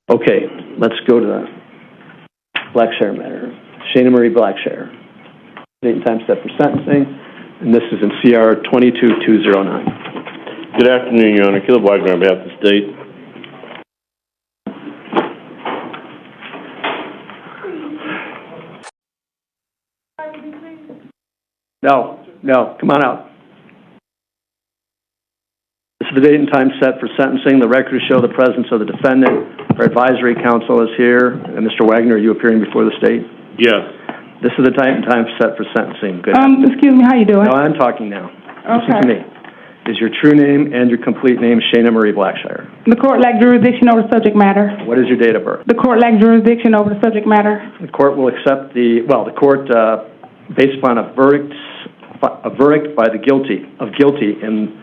Okay, let's go to the Blackshire matter. Shana Marie Blackshire. Date and time set for sentencing, and this is in CR 22209. Good afternoon, Your Honor. Caleb Wagner on behalf of the state. No, come on out. This is the date and time set for sentencing. The records show the presence of the defendant. Our advisory counsel is here. And Mr. Wagner, are you appearing before the state? Yes. This is the date and time set for sentencing. Good. Excuse me, how you doing? No, I'm talking now. Okay. Listen to me. Is your true name and your complete name Shana Marie Blackshire? The court lacks jurisdiction over the subject matter. What is your date of birth? The court lacks jurisdiction over the subject matter. The court will accept the court, based upon a verdict by the guilty in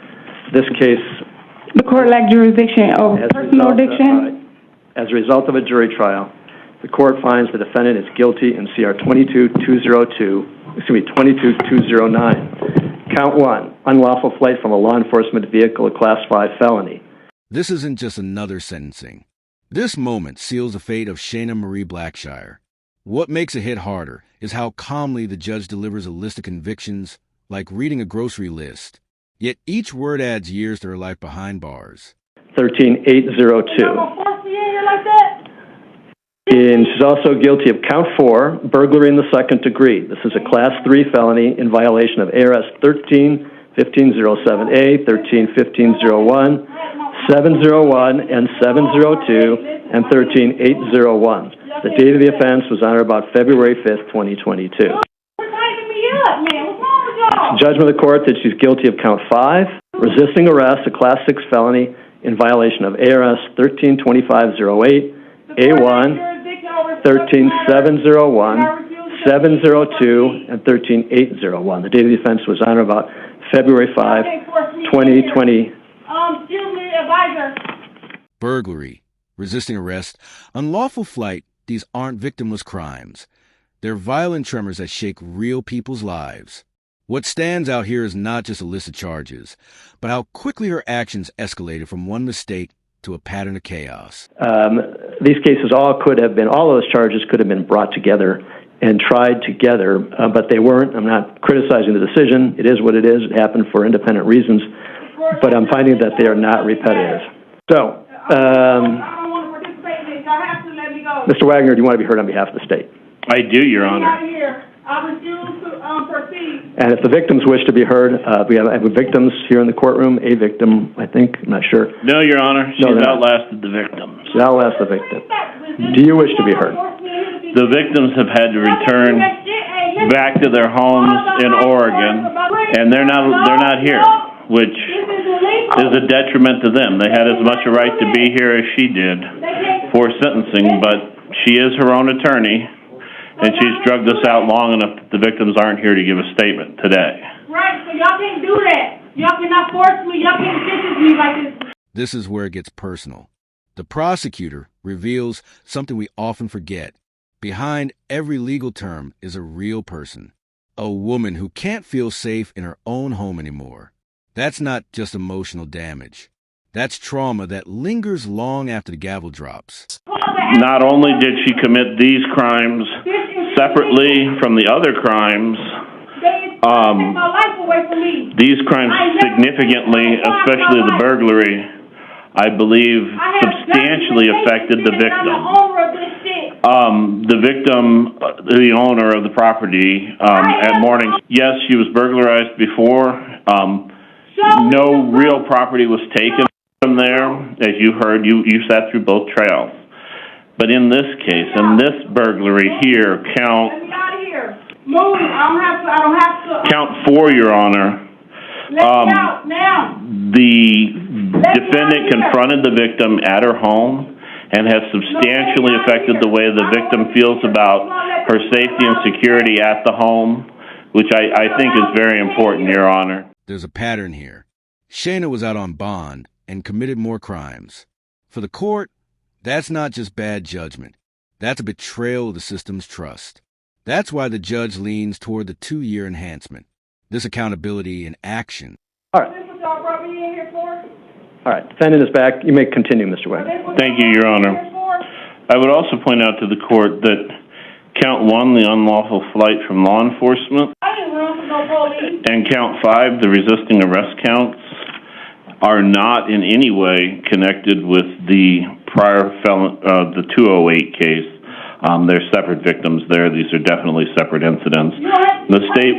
this case. The court lacks jurisdiction over personal addiction. As a result of a jury trial, the court finds the defendant is guilty in CR 22209. Count 1, unlawful flight from a law enforcement vehicle, a Class 5 felony. This isn't just another sentencing. This moment seals the fate of Shana Marie Blackshire. What makes it hit harder is how calmly the judge delivers a list of convictions, like reading a grocery list. Yet each word adds years to her life behind bars. 13802. And she's also guilty of count 4, burglary in the second degree. This is a Class 3 felony in violation of ARS 13-1507A, 13-1501, 701, and 702, and 13801. The date of the offense was on or about February 5th, 2022. Judgment of the court that she's guilty of count 5, resisting arrest, a Class 6 felony in violation of ARS 13-2508, A1, 13-701, 702, and 13-801. The date of the offense was on or about February 5, 2020. Burglary, resisting arrest, unlawful flight, these aren't victimless crimes. They're violent tremors that shake real people's lives. What stands out here is not just a list of charges, but how quickly her actions escalated from one mistake to a pattern of chaos. These cases all those charges could have been brought together and tried together, but they weren't. I'm not criticizing the decision. It is what it is. It happened for independent reasons, but I'm finding that they are not repetitive. So, Mr. Wagner, do you want to be heard on behalf of the state? I do, Your Honor. I refuse to proceed. And if the victims wish to be heard, we have victims here in the courtroom, a victim, I think, I'm not sure. No, Your Honor, she's outlasted the victims. She's outlasted the victim. Do you wish to be heard? The victims have had to return back to their homes in Oregon, and they're not here, which is a detriment to them. They had as much a right to be here as she did for sentencing, but she is her own attorney, and she's drugged us out long enough that the victims aren't here to give a statement today. Right, so y'all can't do that. Y'all cannot force me. Y'all can't sentence me like this. This is where it gets personal. The prosecutor reveals something we often forget. Behind every legal term is a real person, a woman who can't feel safe in her own home anymore. That's not just emotional damage. That's trauma that lingers long after the gavel drops. Not only did she commit these crimes separately from the other crimes, these crimes significantly, especially the burglary, I believe substantially affected the victim. The victim, the owner of the property at Morning, yes, she was burglarized before. No real property was taken from there. As you heard, you sat through both trials. But in this case, in this burglary here, count 4, Your Honor. The defendant confronted the victim at her home and has substantially affected the way the victim feels about her safety and security at the home, which I think is very important, Your Honor. There's a pattern here. Shana was out on bond and committed more crimes. For the court, that's not just bad judgment. That's a betrayal of the system's trust. That's why the judge leans toward the 2-year enhancement. This accountability in action. All right. All right. Defendant is back. You may continue, Mr. Wagner. Thank you, Your Honor. I would also point out to the court that count 1, the unlawful flight from law enforcement, I didn't run from no police. and count 5, the resisting arrest counts, are not in any way connected with the prior the 208 case. They're separate victims there. These are definitely separate incidents. The state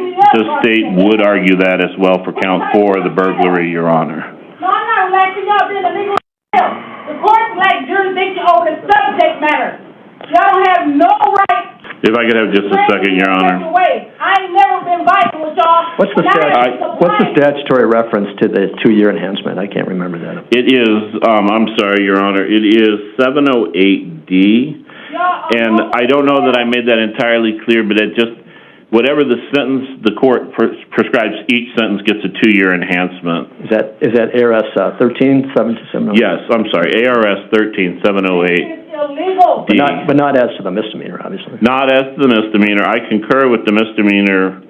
would argue that as well for count 4, the burglary, Your Honor. No, I'm not relaxing y'all in the legal The court lacks jurisdiction over the subject matter. Y'all don't have no right. If I could have just a second, Your Honor. I ain't never been fighting with y'all. What's the statutory reference to the 2-year enhancement? I can't remember that. It is, I'm sorry, Your Honor, it is 708D. And I don't know that I made that entirely clear, but it just, whatever the sentence, the court prescribes, each sentence gets a 2-year enhancement. Is that ARS 13-707? Yes, I'm sorry, ARS 13708. It's illegal. But not as to the misdemeanor, obviously. Not as to the misdemeanor. I concur with the misdemeanor.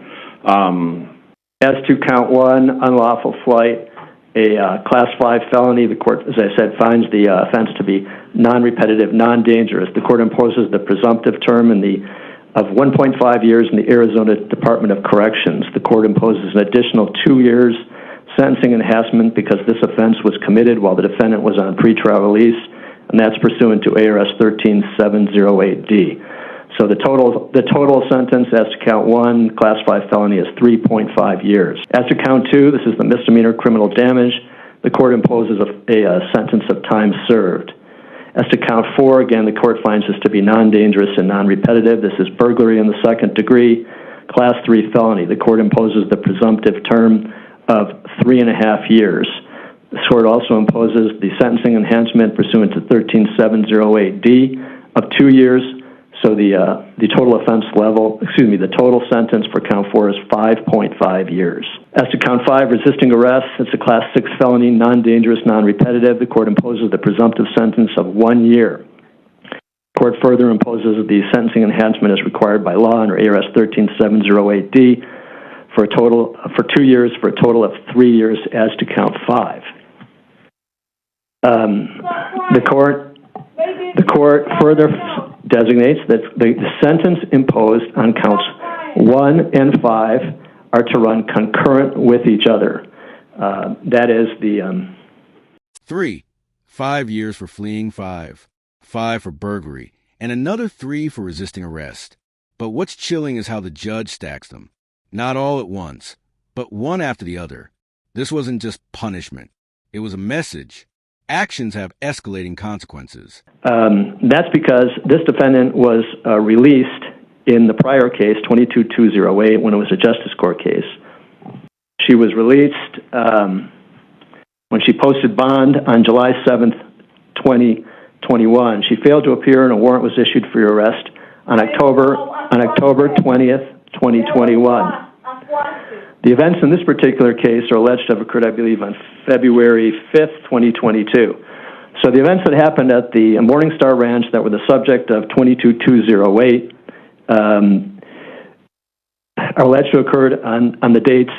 As to count 1, unlawful flight, a Class 5 felony, the court, as I said, finds the offense to be non-repetitive, non-dangerous. The court imposes the presumptive term of 1.5 years in the Arizona Department of Corrections. The court imposes an additional 2 years sentencing enhancement because this offense was committed while the defendant was on pretrial release, and that's pursuant to ARS 13708D. So the total sentence as to count 1, Class 5 felony, is 3.5 years. As to count 2, this is the misdemeanor criminal damage. The court imposes a sentence of time served. As to count 4, again, the court finds this to be non-dangerous and non-repetitive. This is burglary in the 2nd degree, Class 3 felony. The court imposes the presumptive term of 3.5 years. The court also imposes the sentencing enhancement pursuant to 13708D of 2 years. So the total offense level, the total sentence for count 4 is 5.5 years. As to count 5, resisting arrest, it's a Class 6 felony, non-dangerous, non-repetitive. The court imposes the presumptive sentence of 1 year. The court further imposes the sentencing enhancement as required by law under ARS 13708D for 2 years, for a total of 3 years as to count 5. The court further designates that the sentence imposed on counts 1 and 5 are to run concurrent with each other. That is the... 3, 5 years for fleeing 5 for burglary, and another 3 for resisting arrest. But what's chilling is how the judge stacks them. Not all at once, but one after the other. This wasn't just punishment. It was a message. Actions have escalating consequences. That's because this defendant was released in the prior case, 22-208, when it was a justice court case. She was released when she posted bond on July 7th, 2021. She failed to appear and a warrant was issued for her arrest on October 20th, 2021. The events in this particular case are alleged to have occurred, I believe, on February 5th, 2022. So the events that happened at the Morningstar Ranch that were the subject of 22-208 are alleged to have occurred on the dates.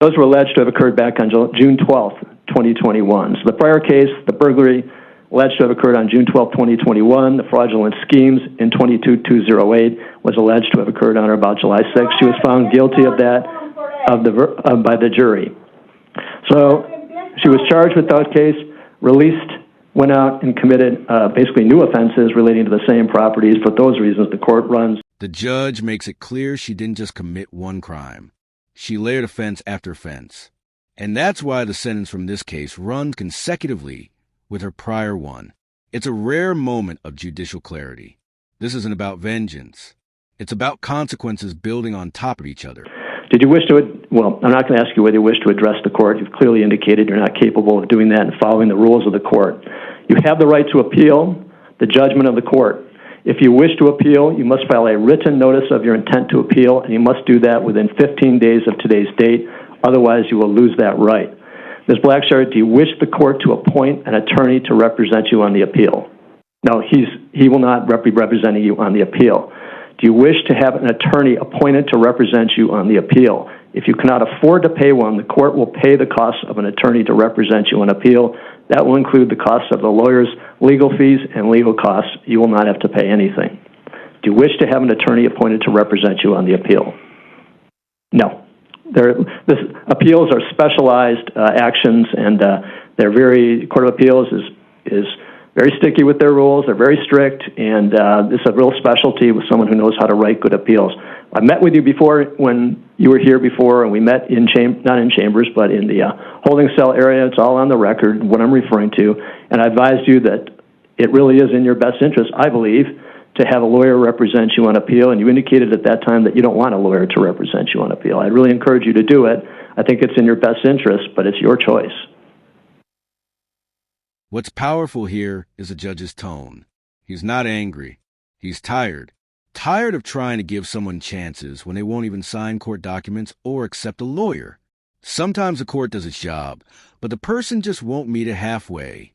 Those were alleged to have occurred back on June 12th, 2021. So the prior case, the burglary, alleged to have occurred on June 12, 2021. The fraudulent schemes in 22-208 was alleged to have occurred on or about July 6th. She was found guilty of that by the jury. So she was charged with that case, released, went out and committed basically new offenses relating to the same properties. For those reasons, the court runs. The judge makes it clear she didn't just commit one crime. She layered offense after offense. And that's why the sentence from this case runs consecutively with her prior one. It's a rare moment of judicial clarity. This isn't about vengeance. It's about consequences building on top of each other. Did you wish to, well, I'm not going to ask you whether you wish to address the court. You've clearly indicated you're not capable of doing that and following the rules of the court. You have the right to appeal the judgment of the court. If you wish to appeal, you must file a written notice of your intent to appeal, and you must do that within 15 days of today's date. Otherwise, you will lose that right. Ms. Blackshear, do you wish the court to appoint an attorney to represent you on the appeal? No, he will not be representing you on the appeal. Do you wish to have an attorney appointed to represent you on the appeal? If you cannot afford to pay one, the court will pay the cost of an attorney to represent you on appeal. That will include the cost of the lawyer's legal fees and legal costs. You will not have to pay anything. Do you wish to have an attorney appointed to represent you on the appeal? No. Appeals are specialized actions, and Court of Appeals is very sticky with their rules. They're very strict, and this is a real specialty with someone who knows how to write good appeals. I met with you before when you were here before, and we met not in chambers, but in the holding cell area. It's all on the record, what I'm referring to, and I advised you that it really is in your best interest, I believe, to have a lawyer represent you on appeal, and you indicated at that time that you don't want a lawyer to represent you on appeal. I'd really encourage you to do it. I think it's in your best interest, but it's your choice. What's powerful here is the judge's tone. He's not angry. He's tired. Tired of trying to give someone chances when they won't even sign court documents or accept a lawyer. Sometimes the court does its job, but the person just won't meet it halfway.